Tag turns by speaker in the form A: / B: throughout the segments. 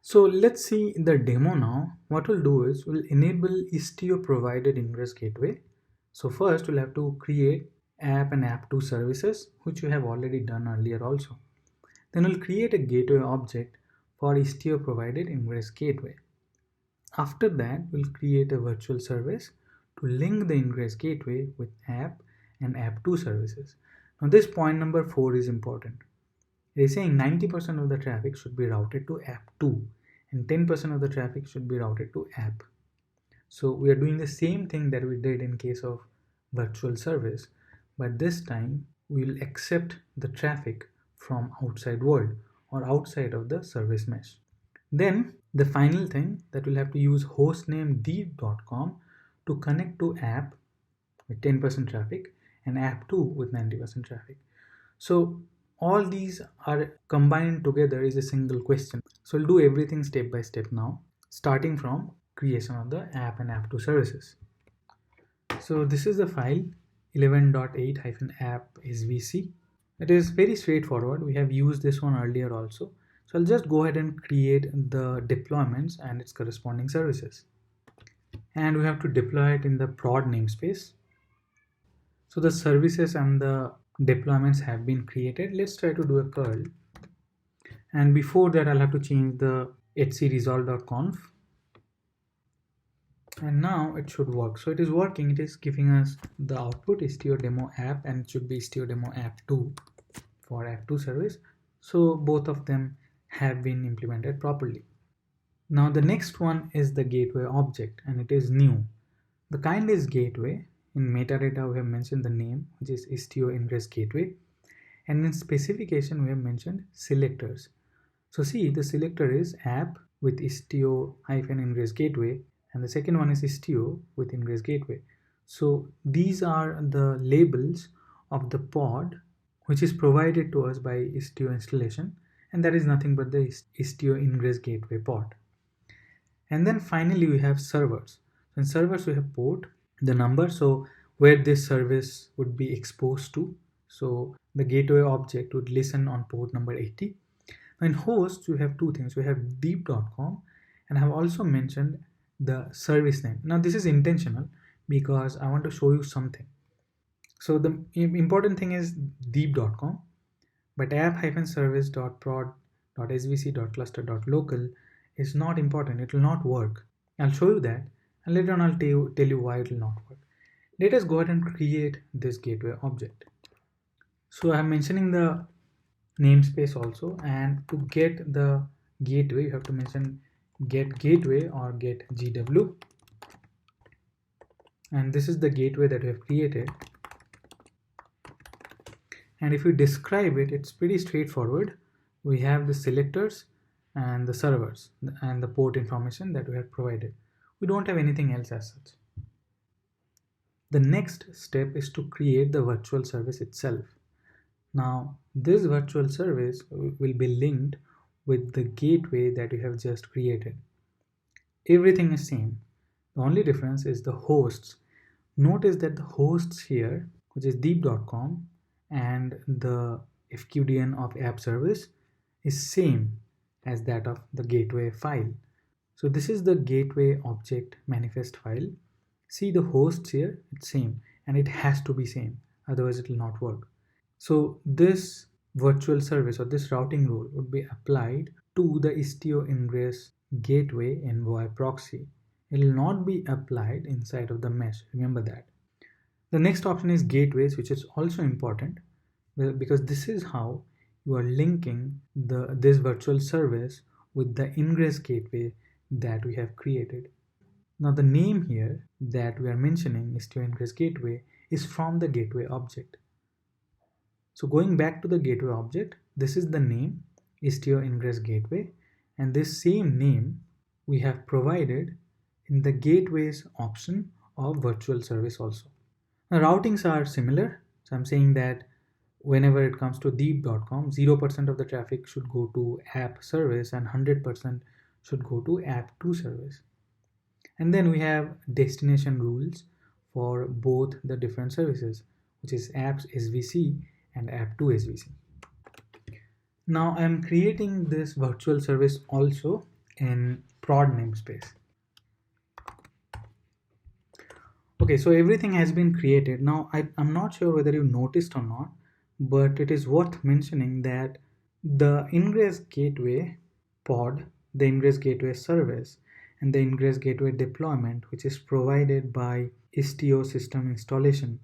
A: So let's see the demo now. What we'll do is we'll enable Istio provided ingress gateway. So first we'll have to create app and app2 services, which we have already done earlier also. Then we'll create a gateway object for Istio provided ingress gateway. After that, we'll create a virtual service to link the ingress gateway with app and app2 services. Now this point number 4 is important. It is saying 90% of the traffic should be routed to app2 and 10% of the traffic should be routed to app. So we are doing the same thing that we did in case of virtual service, but this time we'll accept the traffic from outside world or outside of the service mesh. Then the final thing that we'll have to use hostname deep.com to connect to app with 10% traffic and app2 with 90% traffic. So all these are combined together is a single question. So we'll do everything step by step now, starting from creation of the app and app2 services. So this is the file 11.8-app svc. It is very straightforward. We have used this one earlier also. So I'll just go ahead and create the deployments and its corresponding services. And we have to deploy it in the prod namespace. So the services and the deployments have been created. Let's try to do a curl. And before that, I'll have to change the hrc_resolve.conf. And now it should work. So it is working. It is giving us the output Istio demo app, and it should be Istio demo app2 for app2 service. So both of them have been implemented properly. Now the next one is the gateway object, and it is new. The kind is gateway. In metadata we have mentioned the name, which is Istio ingress gateway, and in specification we have mentioned selectors. So see, the selector is app with Istio-ingress gateway, and the second one is Istio with ingress gateway. So these are the labels of the pod which is provided to us by Istio installation, and that is nothing but the Istio ingress gateway pod. And then finally we have servers. In servers we have port, the number, so where this service would be exposed to. So the gateway object would listen on port number 80. In hosts we have two things. We have deep.com, and I have also mentioned the service name. Now this is intentional because I want to show you something. So the important thing is deep.com, but app-service.prod.svc.cluster.local is not important. It will not work. I'll show you that, and later on I'll tell you why it will not work. Let us go ahead and create this gateway object. So I'm mentioning the namespace also, and to get the gateway you have to mention get gateway or get GW, and this is the gateway that we have created. And if we describe it, it's pretty straightforward. We have the selectors and the servers and the port information that we have provided. We don't have anything else as such. The next step is to create the virtual service itself. Now this virtual service will be linked with the gateway that we have just created. Everything is same. The only difference is the hosts. Notice that the hosts here, which is deep.com, and the FQDN of app service is same as that of the gateway file. So this is the gateway object manifest file. See the hosts here, it's same, and it has to be same, otherwise it will not work. So this virtual service or this routing rule would be applied to the Istio ingress gateway envoy proxy. It will not be applied inside of the mesh, remember that. The next option is gateways, which is also important because this is how you are linking this virtual service with the ingress gateway that we have created. Now the name here that we are mentioning, Istio ingress gateway, is from the gateway object. So going back to the gateway object, this is the name Istio ingress gateway, and this same name we have provided in the gateways option of virtual service also. Now routings are similar. So I'm saying that whenever it comes to deep.com, 0% of the traffic should go to app service and 100% should go to app2 service. And then we have destination rules for both the different services, which is apps SVC and app2 SVC. Now I'm creating this virtual service also in prod namespace. Okay, so everything has been created. Now, I'm not sure whether you noticed or not, but it is worth mentioning that the Ingress Gateway pod, the Ingress Gateway service, and the Ingress Gateway deployment, which is provided by Istio system installation,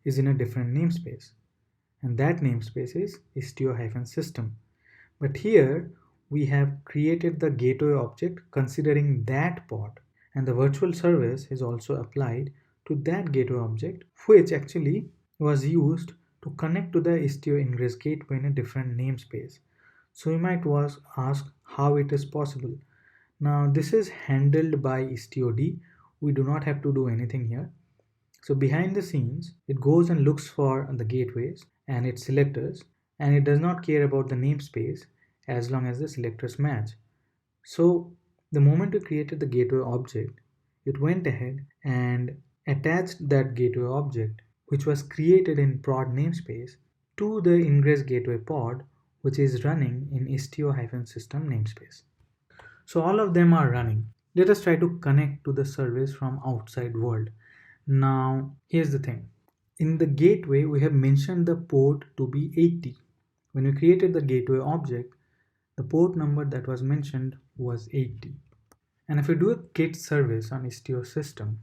A: is in a different namespace. And that namespace is Istio-system. But here we have created the gateway object considering that pod, and the virtual service is also applied to that gateway object, which actually was used to connect to the Istio Ingress gateway in a different namespace. So you might ask how it is possible. Now this is handled by IstioD. We do not have to do anything here. So behind the scenes, it goes and looks for the gateways and its selectors, and it does not care about the namespace as long as the selectors match. So the moment we created the gateway object, it went ahead and attached that gateway object, which was created in prod namespace, to the Ingress Gateway pod, which is running in Istio-system namespace. So all of them are running. Let us try to connect to the service from outside world. Now, here's the thing. In the gateway, we have mentioned the port to be 80. When we created the gateway object, the port number that was mentioned was 80. And if we do a git service on Istio system,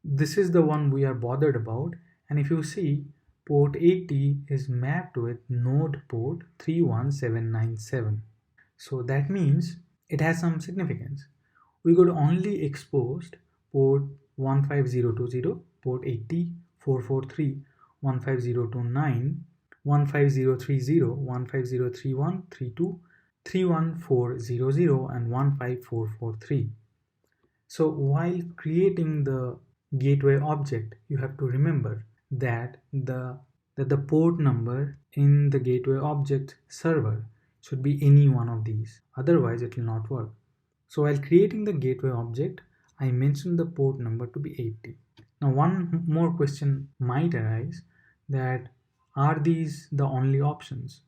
A: this is the one we are bothered about. And if you see, port 80 is mapped with node port 31797. So that means it has some significance. We could only exposed port 15020, port 80, 443, 15029, 15030, 15031, 32, 31400, and 15443. So while creating the gateway object, you have to remember that the port number in the gateway object server should be any one of these. Otherwise, it will not work. So while creating the gateway object, I mentioned the port number to be 80. Now one more question might arise, that are these the only options?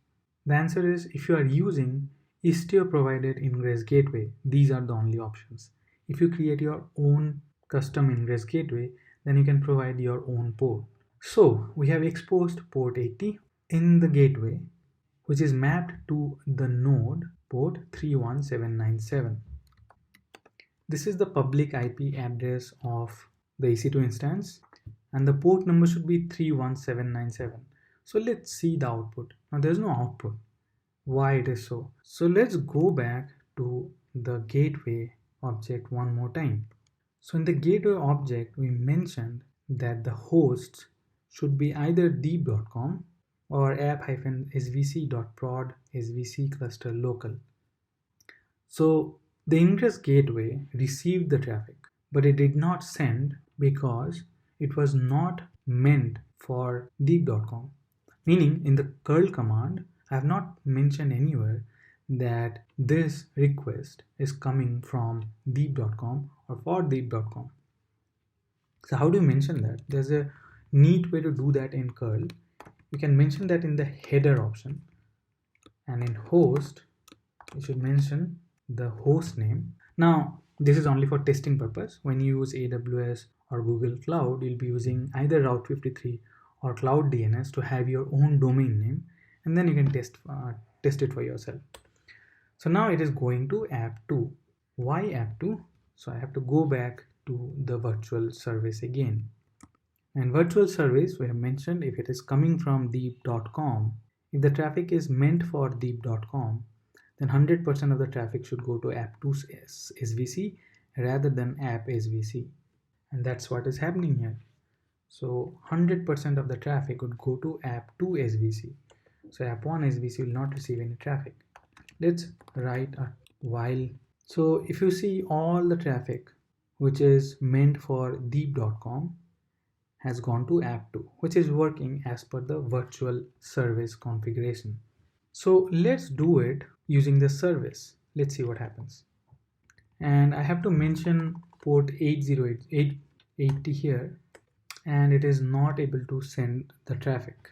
A: The answer is, if you are using Istio provided Ingress Gateway, these are the only options. If you create your own custom Ingress Gateway, then you can provide your own port. So we have exposed port 80 in the gateway, which is mapped to the node port 31797. This is the public IP address of the EC2 instance, and the port number should be 31797. So let's see the output. Now there's no output. Why it is so? So let's go back to the gateway object one more time. So in the gateway object, we mentioned that the hosts should be either deep.com or app-svc.prod svc cluster local. So the Ingress Gateway received the traffic, but it did not send because it was not meant for deep.com. Meaning, in the curl command, I have not mentioned anywhere that this request is coming from deep.com or for deep.com. So how do you mention that? There's a neat way to do that in curl. You can mention that in the header option, and in host, you should mention the host name. Now, this is only for testing purpose. When you use AWS or Google Cloud, you'll be using either Route 53 or Cloud DNS to have your own domain name, and then you can test it for yourself. So now it is going to app2. Why app2? So I have to go back to the virtual service again. And virtual service, we have mentioned if it is coming from deep.com, if the traffic is meant for deep.com, then 100% of the traffic should go to app2 SVC rather than app SVC. And that's what is happening here. So 100% of the traffic would go to app2 SVC. So app1 SVC will not receive any traffic. Let's write a while. So if you see, all the traffic which is meant for deep.com has gone to app2, which is working as per the virtual service configuration. So let's do it using the service. Let's see what happens. And I have to mention port 8080 here, and it is not able to send the traffic.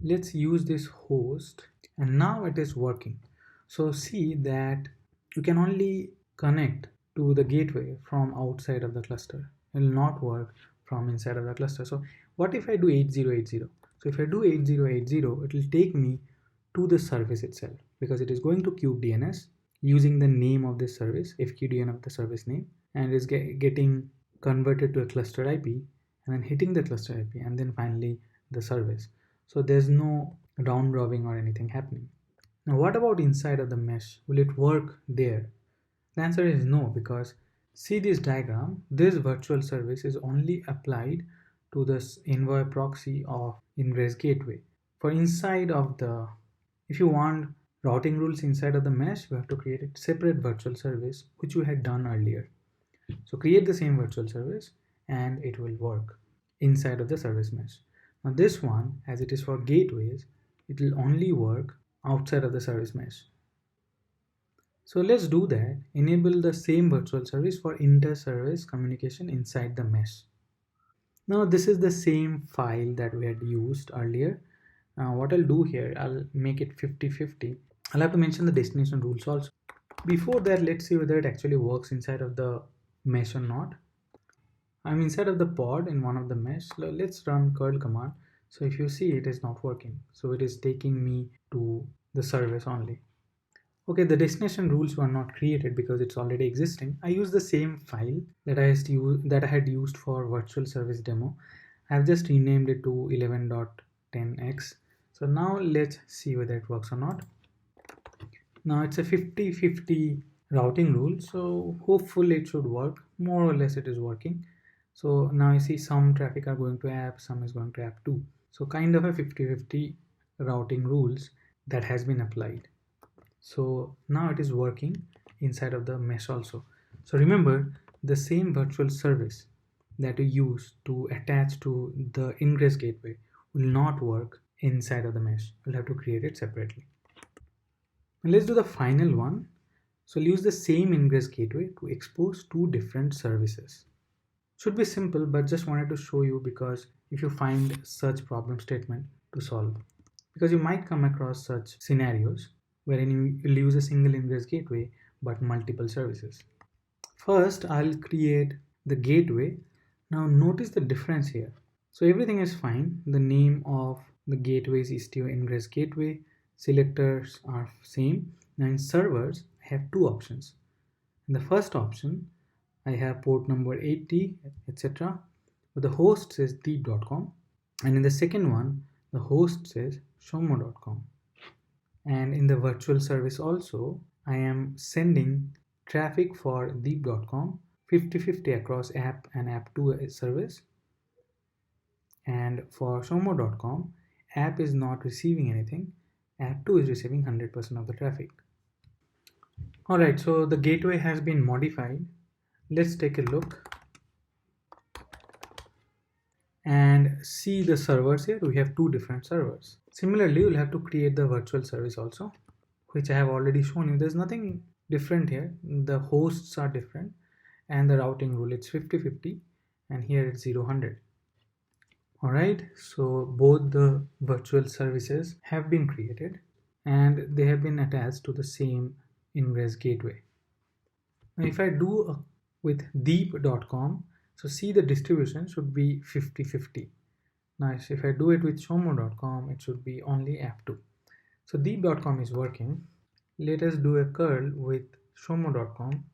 A: Let's use this host, and now it is working. So see that you can only connect to the gateway from outside of the cluster. It will not work from inside of the cluster. So what if I do 8080? So if I do 8080, it will take me to the service itself, because it is going to kubedns using the name of this service, fqdn of the service name, and is getting converted to a cluster IP, and then hitting the cluster IP, and then finally the service. So there's no round robin or anything happening. Now what about inside of the mesh? Will it work there? The answer is no, because see this diagram, this virtual service is only applied to this envoy proxy of ingress gateway. For inside of the, if you want routing rules inside of the mesh, you have to create a separate virtual service, which we had done earlier. So create the same virtual service and it will work inside of the service mesh. Now this one, as it is for gateways, it will only work outside of the service mesh. So let's do that. Enable the same virtual service for inter-service communication inside the mesh. Now this is the same file that we had used earlier. What I'll do here, I'll make it 50-50. I'll have to mention the destination rules also. Before that, let's see whether it actually works inside of the mesh or not. I'm inside of the pod in one of the mesh. Let's run curl command. So if you see, it is not working. So it is taking me to the service only. Okay, the destination rules were not created because it's already existing. I use the same file that I had used for virtual service demo. I've just renamed it to 11.10x. So now let's see whether it works or not. Now it's a 50-50 routing rule, so hopefully it should work. More or less it is working. So now you see some traffic are going to app, some is going to app 2. So kind of a 50-50 routing rules that has been applied. So now it is working inside of the mesh also. So remember, the same virtual service that you use to attach to the ingress gateway will not work inside of the mesh. We'll have to create it separately. And let's do the final one. So we'll use the same ingress gateway to expose two different services. Should be simple, but just wanted to show you because if you find such problem statement to solve, because you might come across such scenarios wherein you will use a single ingress gateway but multiple services. First, I'll create the gateway. Now notice the difference here. So everything is fine. The name of the gateway is Istio ingress gateway. Selectors are same. Now in servers, I have two options. In the first option, I have port number 80, etc. But the host says deep.com. And in the second one, the host says shomo.com. And in the virtual service also, I am sending traffic for deep.com 50-50 across app and app2 service. And for shomo.com, app is not receiving anything. App2 is receiving 100% of the traffic. Alright, so the gateway has been modified. Let's take a look and see the servers here. We have two different servers. Similarly, you'll have to create the virtual service also, which I have already shown you. There's nothing different here. The hosts are different and the routing rule, it's 50-50 and here it's 0-100. Alright, so both the virtual services have been created and they have been attached to the same ingress gateway. Now if I do with deep.com, so see the distribution should be 50-50. Now if I do it with shomo.com, it should be only app2. So deep.com is working. Let us do a curl with shomo.com.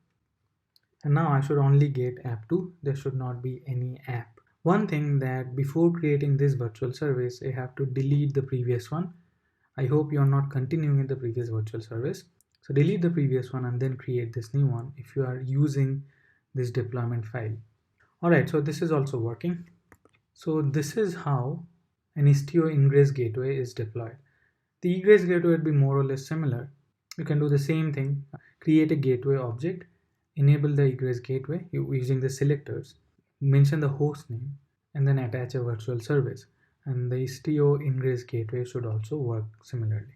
A: And now I should only get app2. There should not be any app. One thing that before creating this virtual service, I have to delete the previous one. I hope you are not continuing in the previous virtual service. So delete the previous one and then create this new one if you are using this deployment file. Alright, so this is also working. So this is how an Istio ingress gateway is deployed. The egress gateway would be more or less similar. You can do the same thing. Create a gateway object, enable the egress gateway using the selectors, mention the host name, and then attach a virtual service. And the Istio ingress gateway should also work similarly.